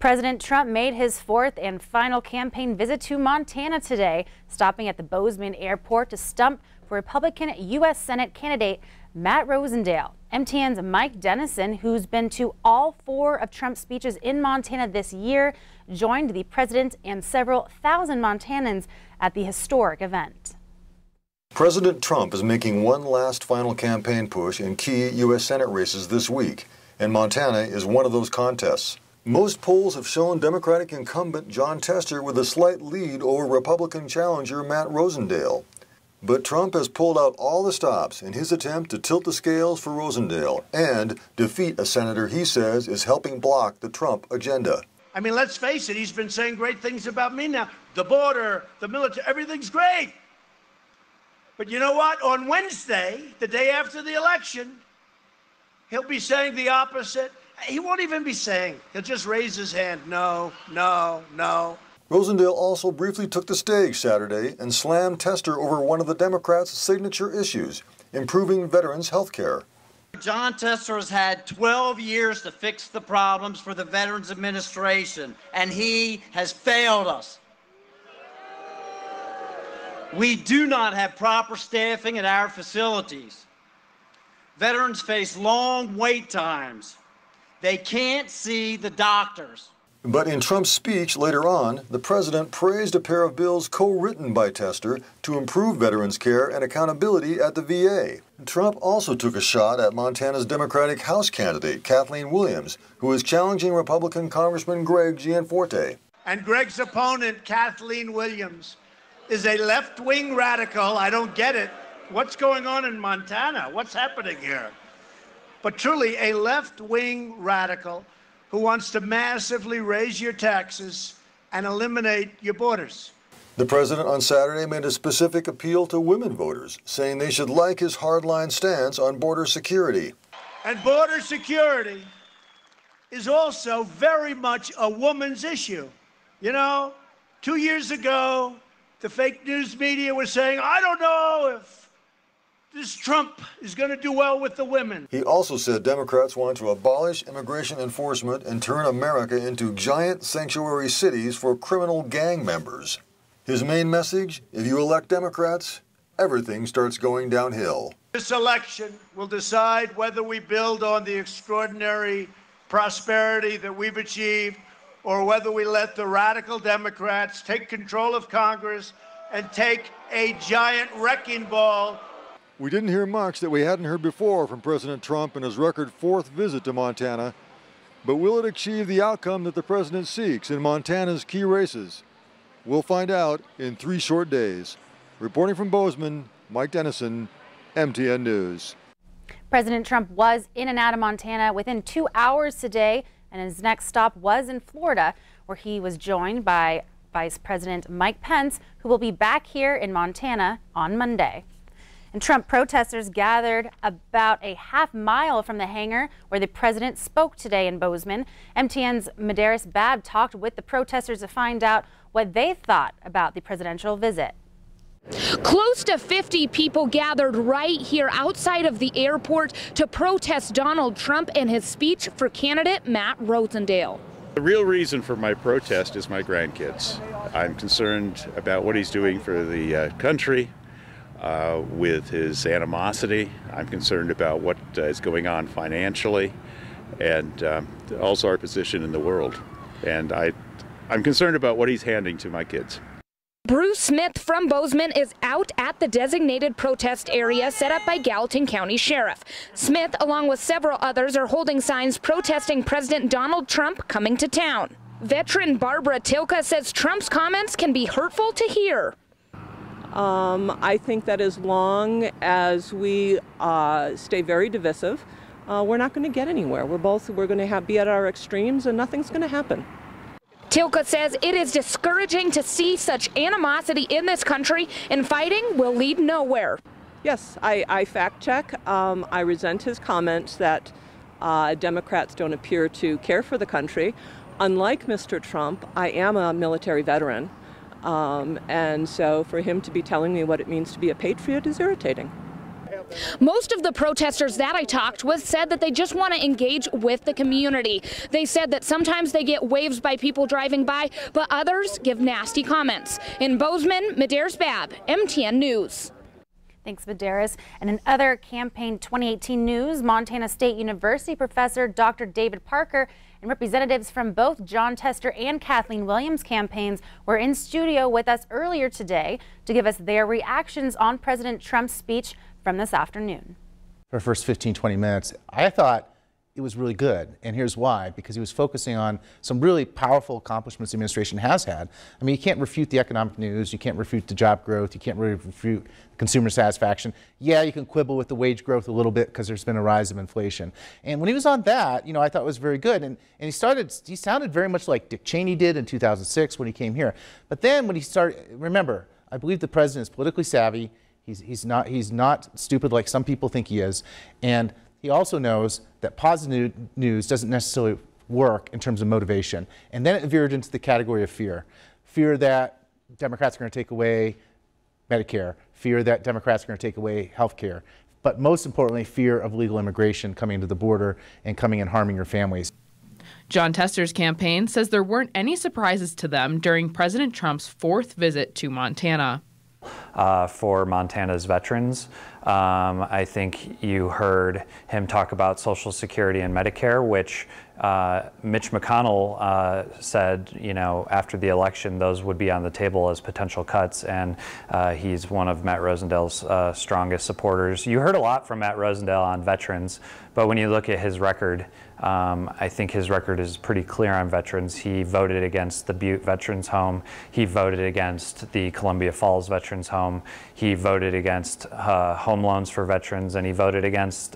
President Trump made his fourth and final campaign visit to Montana today, stopping at the Bozeman airport to stump for Republican U.S. Senate candidate Matt Rosendale. MTN's Mike Dennison, who's been to all four of Trump's speeches in Montana this year, joined the president and several thousand Montanans at the historic event. President Trump is making one last final campaign push in key U.S. Senate races this week, and Montana is one of those contests. Most polls have shown Democratic incumbent Jon Tester with a slight lead over Republican challenger Matt Rosendale. But Trump has pulled out all the stops in his attempt to tilt the scales for Rosendale and defeat a senator he says is helping block the Trump agenda. I mean, let's face it, he's been saying great things about me now. The border, the military, everything's great. But you know what? On Wednesday, the day after the election, he'll be saying the opposite. He won't even be saying. He'll just raise his hand. No, no, no. Rosendale also briefly took the stage Saturday and slammed Tester over one of the Democrats' signature issues, improving veterans' health care. Jon Tester has had 12 years to fix the problems for the Veterans Administration, and he has failed us. We do not have proper staffing at our facilities. Veterans face long wait times. They can't see the doctors. But in Trump's speech later on, the president praised a pair of bills co-written by Tester to improve veterans' care and accountability at the VA. Trump also took a shot at Montana's Democratic House candidate, Kathleen Williams, who is challenging Republican Congressman Greg Gianforte. And Greg's opponent, Kathleen Williams, is a left-wing radical. I don't get it. What's going on in Montana? What's happening here? But truly a left-wing radical who wants to massively raise your taxes and eliminate your borders. The president on Saturday made a specific appeal to women voters, saying they should like his hardline stance on border security. And border security is also very much a woman's issue. You know, 2 years ago, the fake news media was saying, I don't know if this Trump is going to do well with the women. He also said Democrats want to abolish immigration enforcement and turn America into giant sanctuary cities for criminal gang members. His main message, if you elect Democrats, everything starts going downhill. This election will decide whether we build on the extraordinary prosperity that we've achieved or whether we let the radical Democrats take control of Congress and take a giant wrecking ball. We didn't hear much that we hadn't heard before from President Trump in his record fourth visit to Montana. But will it achieve the outcome that the president seeks in Montana's key races? We'll find out in 3 short days. Reporting from Bozeman, Mike Dennison, MTN News. President Trump was in and out of Montana within 2 hours today, and his next stop was in Florida, where he was joined by Vice President Mike Pence, who will be back here in Montana on Monday. And Trump protesters gathered about a half-mile from the hangar where the president spoke today in Bozeman. MTN's Madaris Babb talked with the protesters to find out what they thought about the presidential visit. Close to 50 people gathered right here outside of the airport to protest Donald Trump and his speech for candidate Matt Rosendale. The real reason for my protest is my grandkids. I'm concerned about what he's doing for the country. With his animosity. I'm concerned about what is going on financially and also our position in the world. And I'm concerned about what he's handing to my kids. Bruce Smith from Bozeman is out at the designated protest area set up by Gallatin County Sheriff. Smith, along with several others, are holding signs protesting President Donald Trump coming to town. Veteran Barbara Tilka says Trump's comments can be hurtful to hear. I think that as long as we stay very divisive, we're not going to get anywhere. We're going to be at our extremes and nothing's going to happen. Tilka says it is discouraging to see such animosity in this country, and fighting will lead nowhere. Yes, I fact check. I resent his comments that Democrats don't appear to care for the country. Unlike Mr. Trump, I am a military veteran. And so for him to be telling me what it means to be a patriot is irritating. Most of the protesters that I talked with said that they just want to engage with the community. They said that sometimes they get waves by people driving by, but others give nasty comments. In Bozeman, Medeiros Babb, MTN News. Thanks, Medeiros. And in other campaign 2018 news, Montana State University professor Dr. David Parker and representatives from both Jon Tester and Kathleen Williams campaigns were in studio with us earlier today to give us their reactions on President Trump's speech from this afternoon. For the first 15-20 minutes, I thought it was really good, and here's why. Because he was focusing on some really powerful accomplishments the administration has had. I mean, you can't refute the economic news, you can't refute the job growth, you can't really refute consumer satisfaction. Yeah, you can quibble with the wage growth a little bit because there's been a rise of inflation. And when he was on that, I thought it was very good. And he sounded very much like Dick Cheney did in 2006 when he came here. But then when he started, remember, I believe the president is politically savvy. He's not stupid like some people think he is. And he also knows that positive news doesn't necessarily work in terms of motivation. And then it veered into the category of fear. Fear that Democrats are going to take away Medicare. Fear that Democrats are going to take away health care. But most importantly, fear of illegal immigration coming to the border and coming and harming your families. Jon Tester's campaign says there weren't any surprises to them during President Trump's fourth visit to Montana. For Montana's veterans. I think you heard him talk about Social Security and Medicare, which Mitch McConnell said, after the election, those would be on the table as potential cuts, and he's one of Matt Rosendale's strongest supporters. You heard a lot from Matt Rosendale on veterans, but when you look at his record, I think his record is pretty clear on veterans. He voted against the Butte Veterans Home. He voted against the Columbia Falls Veterans Home. He voted against home loans for veterans, and he voted against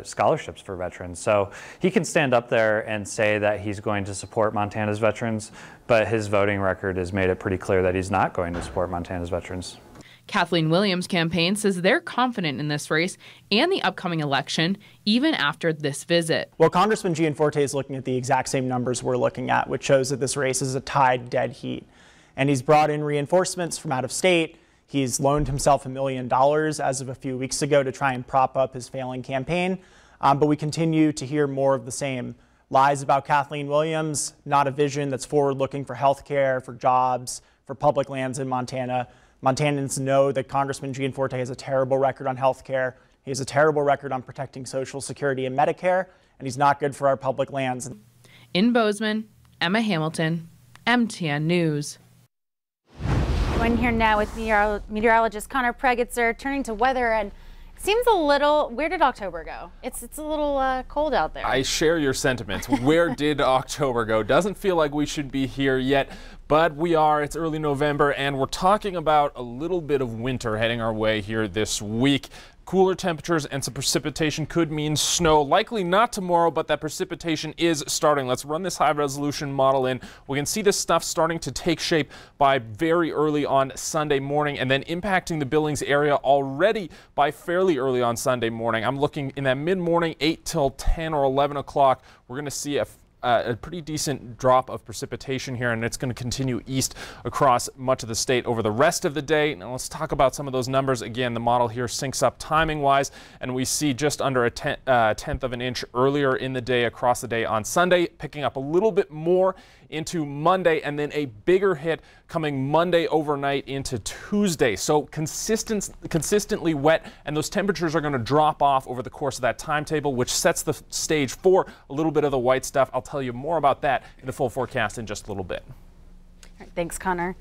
scholarships for veterans. So he can stand up there and say that he's going to support Montana's veterans, but his voting record has made it pretty clear that he's not going to support Montana's veterans. Kathleen Williams' campaign says they're confident in this race and the upcoming election, even after this visit. Well, Congressman Gianforte is looking at the exact same numbers we're looking at, which shows that this race is a tied dead heat. And he's brought in reinforcements from out of state. He's loaned himself $1 million as of a few weeks ago to try and prop up his failing campaign. But we continue to hear more of the same. Lies about Kathleen Williams, not a vision that's forward-looking for health care, for jobs, for public lands in Montana. Montanans know that Congressman Gianforte has a terrible record on health care. He has a terrible record on protecting Social Security and Medicare, and he's not good for our public lands. In Bozeman, Emma Hamilton, MTN News. Joining here now with meteorologist Connor Pregitzer, turning to weather, and it seems a little, where did October go? It's a little cold out there. I share your sentiments. Where did October go? Doesn't feel like we should be here yet, but we are. It's early November, and we're talking about a little bit of winter heading our way here this week. Cooler temperatures and some precipitation could mean snow. Likely not tomorrow, but that precipitation is starting. Let's run this high-resolution model in. We can see this stuff starting to take shape by very early on Sunday morning and then impacting the Billings area already by fairly early on Sunday morning. I'm looking in that mid-morning, 8 till 10 or 11 o'clock. We're going to see a pretty decent drop of precipitation here, and it's going to continue east across much of the state over the rest of the day. Now let's talk about some of those numbers. Again, the model here syncs up timing-wise, and we see just under a tenth of an inch earlier in the day across the day on Sunday, picking up a little bit more into Monday, and then a bigger hit coming Monday overnight into Tuesday. So consistently wet, and those temperatures are going to drop off over the course of that timetable, which sets the stage for a little bit of the white stuff. I'll tell you more about that in the full forecast in just a little bit. All right, thanks, Connor.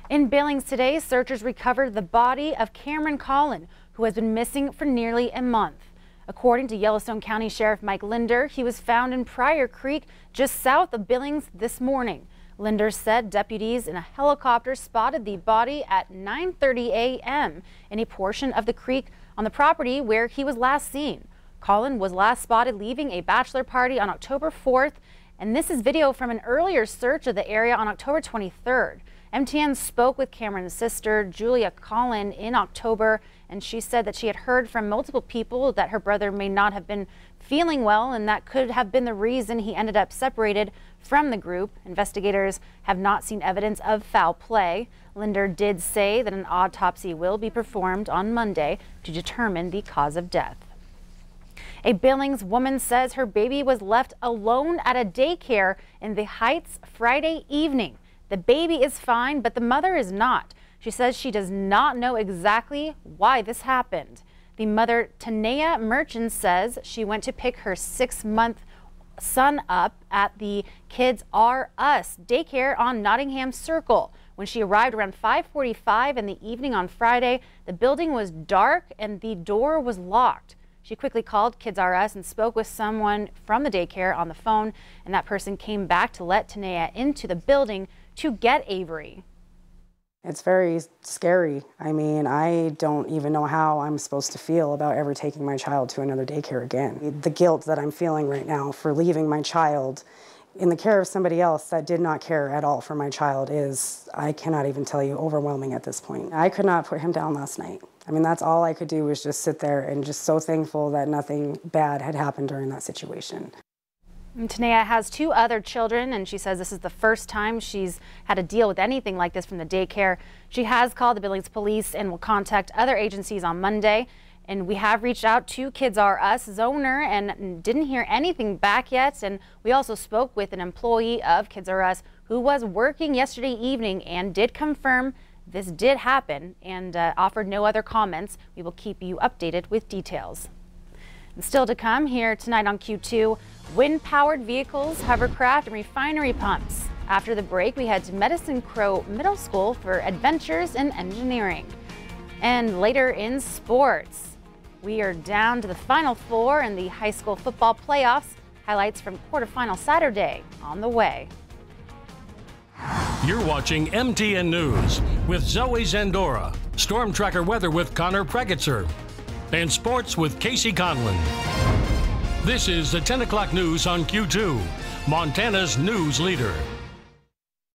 In Billings today, searchers recovered the body of Cameron Collin, who has been missing for nearly a month. According to Yellowstone County Sheriff Mike Linder, he was found in Pryor Creek just south of Billings this morning. Linder said deputies in a helicopter spotted the body at 9:30 a.m. in a portion of the creek on the property where he was last seen. Collin was last spotted leaving a bachelor party on October 4th, and this is video from an earlier search of the area on October 23rd. MTN spoke with Cameron's sister, Julia Collin, in October, and she said that she had heard from multiple people that her brother may not have been feeling well, and that could have been the reason he ended up separated from the group. Investigators have not seen evidence of foul play. Linder did say that an autopsy will be performed on Monday to determine the cause of death. A Billings woman says her baby was left alone at a daycare in the Heights Friday evening. The baby is fine, but the mother is not. She says she does not know exactly why this happened. The mother, Tanea Merchant, says she went to pick her 6-month son up at the Kids R Us daycare on Nottingham Circle. When she arrived around 5:45 in the evening on Friday, the building was dark and the door was locked. She quickly called Kids R Us and spoke with someone from the daycare on the phone, and that person came back to let Tanea into the building to get Avery. It's very scary. I mean, I don't even know how I'm supposed to feel about ever taking my child to another daycare again. The guilt that I'm feeling right now for leaving my child in the care of somebody else that did not care at all for my child is, I cannot even tell you, overwhelming at this point. I could not put him down last night. I mean, that's all I could do was just sit there and just so thankful that nothing bad had happened during that situation. And Tanea has 2 other children, and she says this is the first time she's had to deal with anything like this from the daycare. She has called the Billings police and will contact other agencies on Monday. And we have reached out to Kids R Us owner and didn't hear anything back yet. And we also spoke with an employee of Kids R Us who was working yesterday evening and did confirm this did happen and offered no other comments. We will keep you updated with details. And still to come here tonight on Q2, wind-powered vehicles, hovercraft, and refinery pumps. After the break, we head to Medicine Crow Middle School for adventures in engineering. And later in sports, we are down to the Final Four in the high school football playoffs. Highlights from quarterfinal Saturday on the way. You're watching MTN News with Zoe Zandora, Storm Tracker weather with Connor Pregetzer, and sports with Casey Conlon. This is the 10 o'clock news on Q2, Montana's news leader.